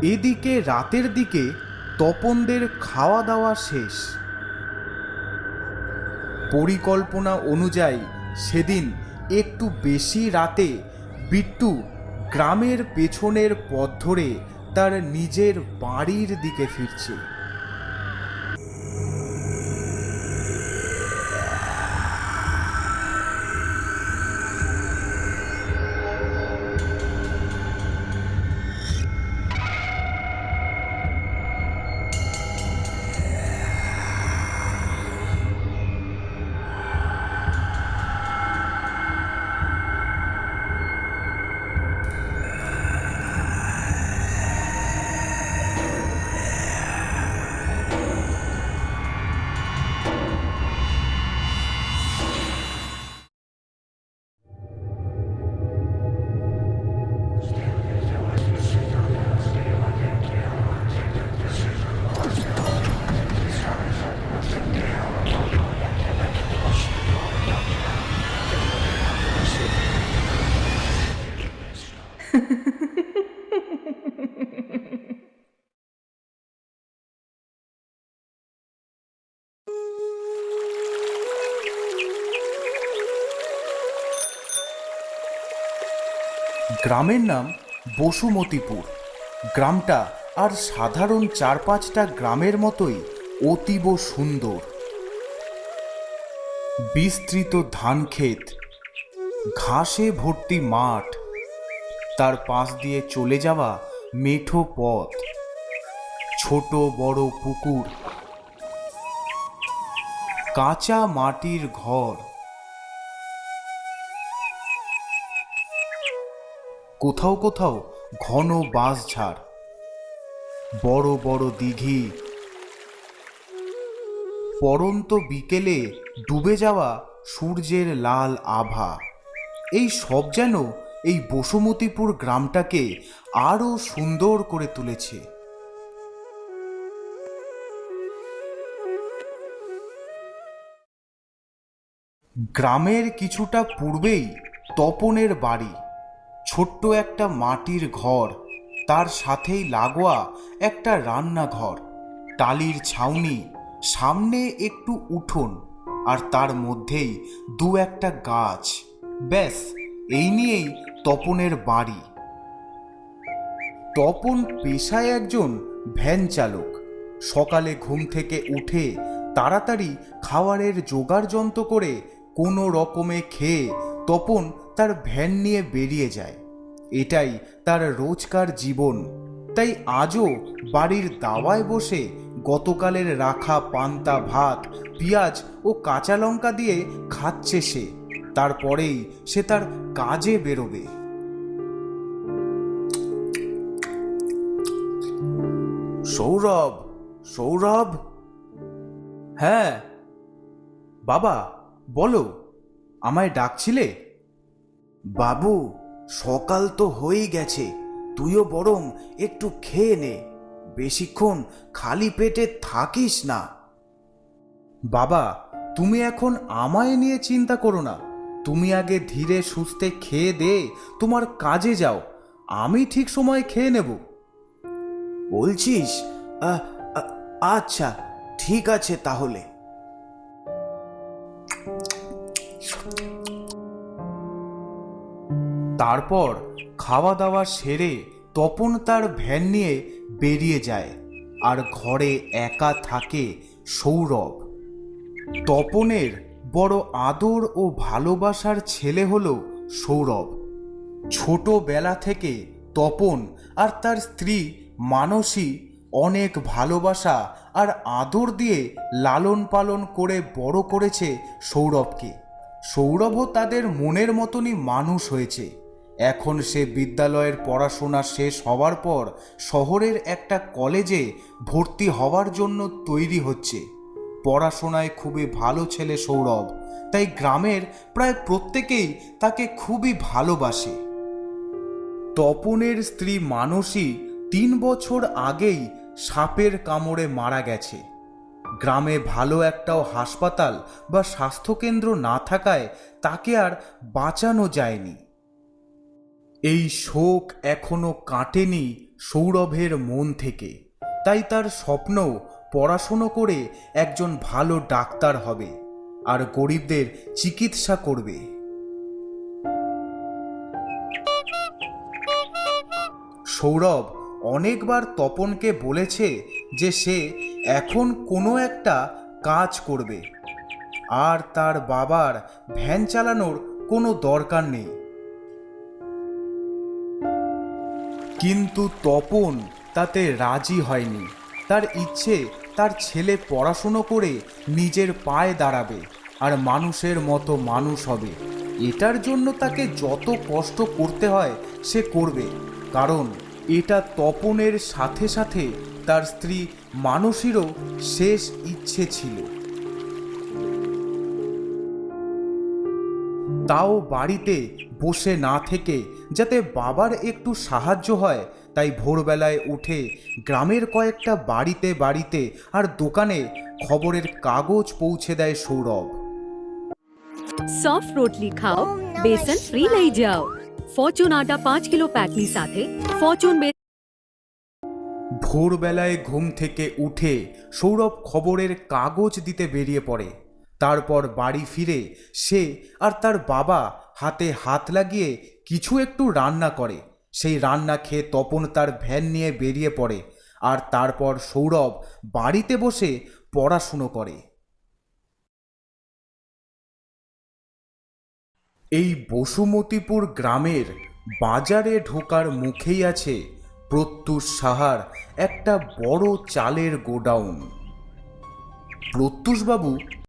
এদিকে রাতের দিকে তপনদের খাওয়া দাওয়া শেষ। পরিকল্পনা অনুযায়ী সেদিন একটু বেশি রাতে বিট্টু গ্রামের পেছনের পথ ধরে তার নিজের বাড়ির দিকে ফিরছে। গ্রামের নাম বসুমতীপুর। গ্রামটা আর সাধারণ 4-5টা গ্রামের মতোই অতীব সুন্দর। বিস্তৃত ধান ক্ষেত, ঘাসে ভর্তি মাঠ, তার পাশ দিয়ে চলে যাওয়া মেঠো পথ, ছোট বড় পুকুর, কাঁচা মাটির ঘর, কোথাও কোথাও ঘন বাঁশঝাড়, বড় বড় দিঘি, পড়ন্ত বিকেলে ডুবে যাওয়া সূর্যের লাল আভা, এই সব যেন এই বসুমতীপুর গ্রামটাকে আরো সুন্দর করে তুলেছে। গ্রামের কিছুটা পূর্বেই তপনের বাড়ি। ছোট্ট একটা মাটির ঘর, তার সাথেই লাগোয়া একটা রান্নাঘর, টালির ছাউনি, সামনে একটু উঠোন, আর তার মধ্যেই 2-1টা গাছ। ব্যাস, এই নিয়েই তপনের বাড়ি। তপন পেশায় একজন ভ্যান চালক। সকালে ঘুম থেকে উঠে তাড়াতাড়ি খাবারের জোগাড় যন্ত্র করে কোনো রকমে খেয়ে তপন তার ভ্যান নিয়ে বেরিয়ে যায়। এটাই তার রোজকার জীবন। তাই আজও বাড়ির দাওয়ায় বসে গতকালের রাখা পান্তা ভাত, পেঁয়াজ ও কাঁচা লঙ্কা দিয়ে খাচ্ছে সে। তারপরেই সে তার কাজে বেরোবে। সৌরভ, সৌরভ। হ্যাঁ বাবা, বলো, আমায় ডাকছিলে? বাবু, সকাল তো হয়েই গেছে, তুইও বরং একটু খেয়ে নে, বেশিক্ষণ খালি পেটে থাকিস না। বাবা, তুমি এখন আমায় নিয়ে চিন্তা করো না। তুমি আগে ধীরে সুস্থে খেয়ে দে তোমার কাজে যাও, আমি ঠিক সময়ে খেয়ে নেব। বলছিস? আচ্ছা, ঠিক আছে তাহলে। তারপর খাওয়া দাওয়া সেরে তপন তার ভ্যান নিয়ে বেরিয়ে যায়, আর ঘরে একা থাকে সৌরভ। তপনের বড় আদর ও ভালোবাসার ছেলে হলো সৌরভ। ছোটবেলা থেকে তপন আর তার স্ত্রী মানসী অনেক ভালোবাসা আর আদর দিয়ে লালন পালন করে বড় করেছে সৌরভকে। সৌরভও তাদের মনের মতনই মানুষ হয়েছে। এখন সে বিদ্যালয়ের পড়াশোনা শেষ হওয়ার পর শহরের একটা কলেজে ভর্তি হওয়ার জন্য তৈরি হচ্ছে। পড়াশোনায় খুবই ভালো ছেলে সৌরভ, তাই গ্রামের প্রায় প্রত্যেকেই তাকে খুবই ভালোবাসে। তপনের স্ত্রী মানসী 3 বছর আগেই সাপের কামড়ে মারা গেছে। গ্রামে ভালো একটাও হাসপাতাল বা স্বাস্থ্যকেন্দ্র না থাকায় তাকে আর বাঁচানো যায়নি। এই শোক এখনো কাটেনি সৌরভের মন থেকে, তাই তার স্বপ্ন পড়াশুনো করে একজন ভালো ডাক্তার হবে আর গরিবদের চিকিৎসা করবে। সৌরভ অনেকবার তপনকে বলেছে যে সে এখন কোনো একটা কাজ করবে আর তার বাবার ভ্যান চালানোর কোনো দরকার নেই। কিন্তু তপন তাতে রাজি হয়নি। তার ইচ্ছে তার ছেলে পড়াশুনো করে নিজের পায়ে দাঁড়াবে আর মানুষের মতো মানুষ হবে। এটার জন্য তাকে যত কষ্ট করতে হয় সে করবে, কারণ এটা তপনের সাথে সাথে তার স্ত্রী মানসীরও শেষ ইচ্ছে ছিল। তাও বাড়িতে বসে না থেকে যাতে বাবার একটু সাহায্য হয়, তাই ভোরবেলায় উঠে গ্রামের কয়েকটা বাড়িতে বাড়িতে আর দোকানে খবরের কাগজ পৌঁছে দেয় সৌরভ। સોફ્ટ રોટલી ખાઓ, બેસન ફ્રી લઈ જાઓ। ફોર્ચ્યુન આટા 5 કિલો પેકની સાથે ફોર્ચ્યુન ভোরবেলায় ঘুম থেকে উঠে সৌরভ খবরের কাগজ দিতে বেরিয়ে পড়ে। তারপর বাড়ি ফিরে সে আর তার বাবা হাতে হাত লাগিয়ে কিছু একটু রান্না করে। সেই রান্না খেয়ে তপন তার ভ্যান নিয়ে বেরিয়ে পড়ে আর তারপর সৌরভ বাড়িতে বসে পড়াশুনো করে। এই বসুমতীপুর গ্রামের বাজারে ঢোকার মুখেই আছে প্রত্যুষ সাহার একটা বড় চালের গোডাউন। প্রত্যুষবাবু